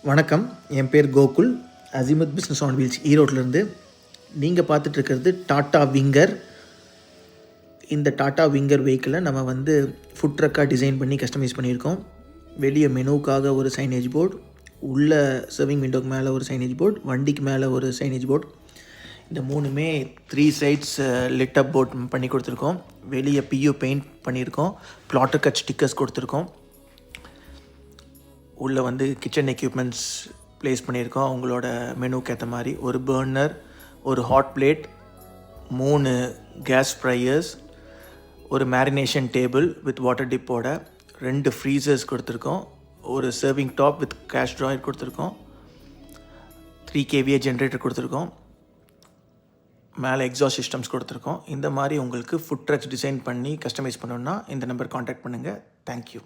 வணக்கம், என் பேர் கோகுல். அசிமத் பிஸ்னஸ் ஆன் வீல்ஸ் ஈரோட்டிலேருந்து. நீங்கள் பார்த்துட்ருக்கிறது டாட்டா விங்கர். இந்த டாட்டா விங்கர் வெஹிக்கிளை நம்ம ஃபுட் ட்ரக்காக டிசைன் பண்ணி கஸ்டமைஸ் பண்ணியிருக்கோம். வெளியே மெனுவுக்காக ஒரு சைனேஜ் போர்டு, உள்ள சர்விங் விண்டோக்கு மேலே ஒரு சைனேஜ் போர்டு, வண்டிக்கு மேலே ஒரு சைனேஜ் போர்டு. இந்த மூணுமே 3 சைட்ஸ் லிட்டப் போர்ட் பண்ணி கொடுத்துருக்கோம். வெளியே பியூ பெயிண்ட் பண்ணியிருக்கோம். ப்ளாட்டர் கட் ஸ்டிக்கர்ஸ் கொடுத்துருக்கோம். உள்ளே கிச்சன் எக்யூப்மெண்ட்ஸ் ப்ளேஸ் பண்ணியிருக்கோம். அவங்களோட மெனுக்கு ஏற்ற மாதிரி ஒரு பர்னர், ஒரு ஹாட் பிளேட், 3 கேஸ் ஃப்ரையர்ஸ், ஒரு மேரினேஷன் டேபிள் வித் வாட்டர் டிப்போட, 2 ஃப்ரீசர்ஸ் கொடுத்துருக்கோம். ஒரு serving top with cash drawer கொடுத்துருக்கோம். 3 kVA ஜென்ரேட்டர் கொடுத்துருக்கோம். மேலே எக்ஸாஸ்ட் சிஸ்டம்ஸ் கொடுத்துருக்கோம். இந்த மாதிரி உங்களுக்கு ஃபுட் ட்ரக்ஸ் டிசைன் பண்ணி கஸ்டமைஸ் பண்ணணுன்னா இந்த நம்பர் காண்டாக்ட் பண்ணுங்கள். தேங்க்யூ.